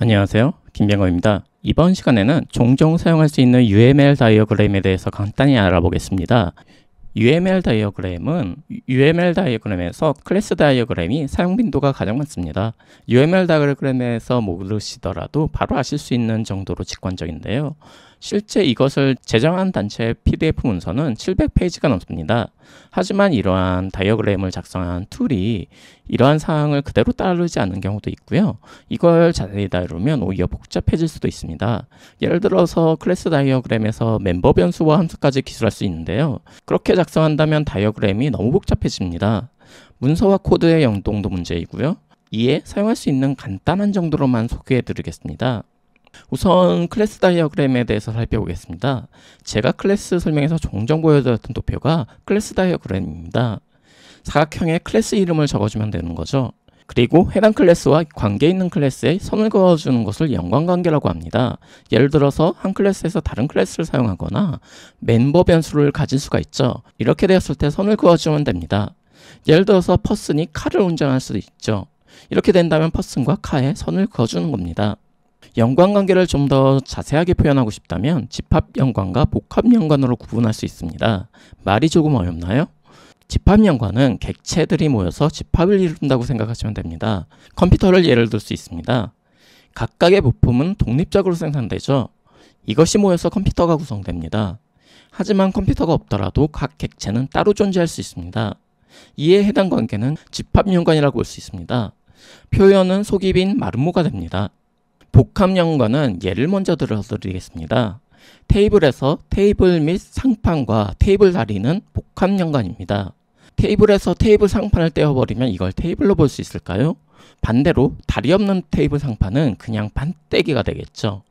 안녕하세요. 김병호입니다. 이번 시간에는 종종 사용할 수 있는 UML 다이어그램에 대해서 간단히 알아보겠습니다. UML 다이어그램에서 클래스 다이어그램이 사용 빈도가 가장 많습니다. UML 다이어그램에서 모르시더라도 바로 아실 수 있는 정도로 직관적인데요. 실제 이것을 제정한 단체의 PDF 문서는 700페이지가 넘습니다. 하지만 이러한 다이어그램을 작성한 툴이 이러한 사항을 그대로 따르지 않는 경우도 있고요. 이걸 자세히 다루면 오히려 복잡해질 수도 있습니다. 예를 들어서 클래스 다이어그램에서 멤버 변수와 함수까지 기술할 수 있는데요. 그렇게 작성한다면 다이어그램이 너무 복잡해집니다. 문서와 코드의 연동도 문제이고요. 이에 사용할 수 있는 간단한 정도로만 소개해 드리겠습니다. 우선 클래스 다이어그램에 대해서 살펴보겠습니다. 제가 클래스 설명에서 종종 보여드렸던 도표가 클래스 다이어그램입니다. 사각형에 클래스 이름을 적어주면 되는 거죠. 그리고 해당 클래스와 관계 있는 클래스에 선을 그어주는 것을 연관관계라고 합니다. 예를 들어서 한 클래스에서 다른 클래스를 사용하거나 멤버 변수를 가질 수가 있죠. 이렇게 되었을 때 선을 그어주면 됩니다. 예를 들어서 퍼슨이 카를 운전할 수도 있죠. 이렇게 된다면 퍼슨과 카에 선을 그어주는 겁니다. 연관관계를 좀 더 자세하게 표현하고 싶다면 집합연관과 복합연관으로 구분할 수 있습니다. 말이 조금 어렵나요? 집합연관은 객체들이 모여서 집합을 이룬다고 생각하시면 됩니다. 컴퓨터를 예를 들 수 있습니다. 각각의 부품은 독립적으로 생산되죠. 이것이 모여서 컴퓨터가 구성됩니다. 하지만 컴퓨터가 없더라도 각 객체는 따로 존재할 수 있습니다. 이에 해당 관계는 집합연관이라고 볼 수 있습니다. 표현은 속이 빈 마름모가 됩니다. 복합연관은 예를 먼저 들어드리겠습니다. 테이블에서 테이블 및 상판과 테이블 다리는 복합연관입니다. 테이블에서 테이블 상판을 떼어버리면 이걸 테이블로 볼 수 있을까요? 반대로 다리 없는 테이블 상판은 그냥 반떼기가 되겠죠.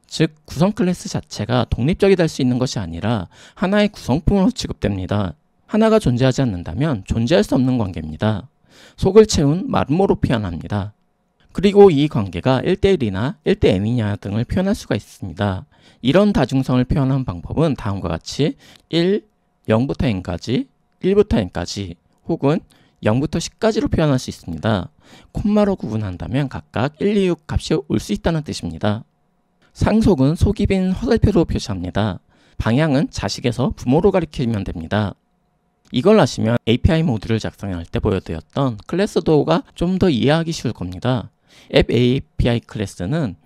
즉 구성 클래스 자체가 독립적이 될 수 있는 것이 아니라 하나의 구성품으로 취급됩니다. 하나가 존재하지 않는다면 존재할 수 없는 관계입니다. 속을 채운 마름모로 표현합니다. 그리고 이 관계가 1대1이나 1대 n이냐 등을 표현할 수가 있습니다. 이런 다중성을 표현하는 방법은 다음과 같이 1, 0부터 n까지, 1부터 n까지 혹은 0부터 10까지로 표현할 수 있습니다. 콤마로 구분한다면 각각 1, 2, 6 값이 올 수 있다는 뜻입니다. 상속은 속이 빈 화살표로 표시합니다. 방향은 자식에서 부모로 가리키면 됩니다. 이걸 아시면 API 모듈을 작성할 때 보여드렸던 클래스 도어가 좀 더 이해하기 쉬울 겁니다. 앱 API 클래스는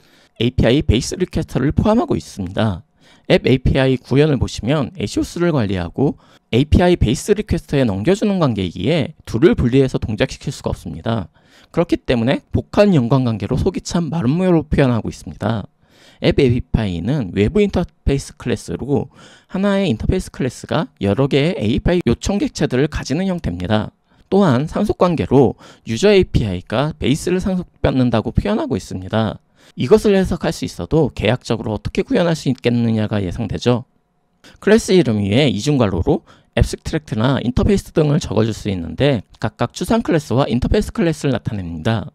API 베이스 리퀘스트를 포함하고 있습니다. 앱 API 구현을 보시면 애쇼스를 관리하고 API 베이스 리퀘스트에 넘겨주는 관계이기에 둘을 분리해서 동작시킬 수가 없습니다. 그렇기 때문에 복합 연관관계로 속이 찬 마름모로 표현하고 있습니다. 앱 API는 외부 인터페이스 클래스로 하나의 인터페이스 클래스가 여러 개의 API 요청 객체들을 가지는 형태입니다. 또한 상속관계로 유저 API가 베이스를 상속받는다고 표현하고 있습니다. 이것을 해석할 수 있어도 계약적으로 어떻게 구현할 수 있겠느냐가 예상되죠. 클래스 이름 위에 이중괄호로 abstract나 인터페이스 등을 적어줄 수 있는데 각각 추상 클래스와 인터페이스 클래스를 나타냅니다.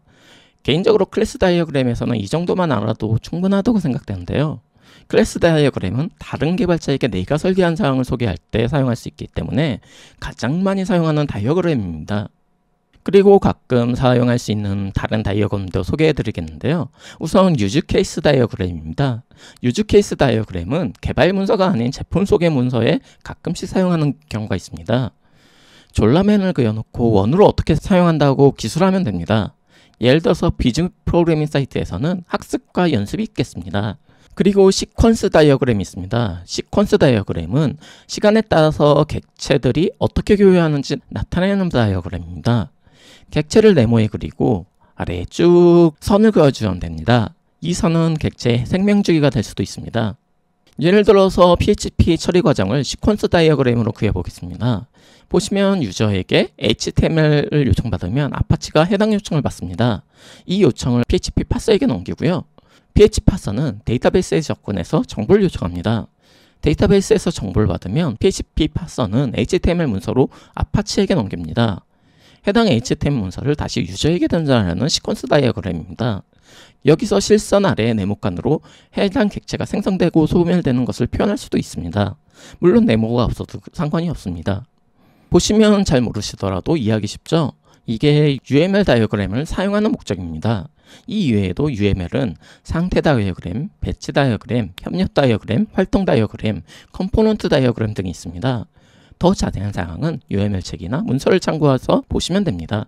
개인적으로 클래스 다이어그램에서는 이 정도만 알아도 충분하다고 생각되는데요. 클래스 다이어그램은 다른 개발자에게 내가 설계한 사항을 소개할 때 사용할 수 있기 때문에 가장 많이 사용하는 다이어그램입니다. 그리고 가끔 사용할 수 있는 다른 다이어그램도 소개해 드리겠는데요. 우선 유즈 케이스 다이어그램입니다. 유즈 케이스 다이어그램은 개발 문서가 아닌 제품 소개 문서에 가끔씩 사용하는 경우가 있습니다. 졸라맨을 그려놓고 원으로 어떻게 사용한다고 기술하면 됩니다. 예를 들어서 비즈 프로그래밍 사이트에서는 학습과 연습이 있겠습니다. 그리고 시퀀스 다이어그램이 있습니다. 시퀀스 다이어그램은 시간에 따라서 객체들이 어떻게 교류하는지 나타내는 다이어그램입니다. 객체를 네모에 그리고 아래에 쭉 선을 그어주면 됩니다. 이 선은 객체의 생명주기가 될 수도 있습니다. 예를 들어서 PHP 처리 과정을 시퀀스 다이어그램으로 그려보겠습니다. 보시면 유저에게 HTML을 요청받으면 아파치가 해당 요청을 받습니다. 이 요청을 PHP 파서에게 넘기고요. PHP 파서는 데이터베이스에 접근해서 정보를 요청합니다. 데이터베이스에서 정보를 받으면 PHP 파서는 HTML 문서로 아파치에게 넘깁니다. 해당 HTML 문서를 다시 유저에게 전달하는 시퀀스 다이어그램입니다. 여기서 실선 아래의 네모칸으로 해당 객체가 생성되고 소멸되는 것을 표현할 수도 있습니다. 물론 네모가 없어도 상관이 없습니다. 보시면 잘 모르시더라도 이해하기 쉽죠? 이게 UML 다이어그램을 사용하는 목적입니다. 이 외에도 UML은 상태 다이어그램, 배치 다이어그램, 협력 다이어그램, 활동 다이어그램, 컴포넌트 다이어그램 등이 있습니다. 더 자세한 사항은 UML 책이나 문서를 참고해서 보시면 됩니다.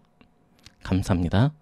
감사합니다.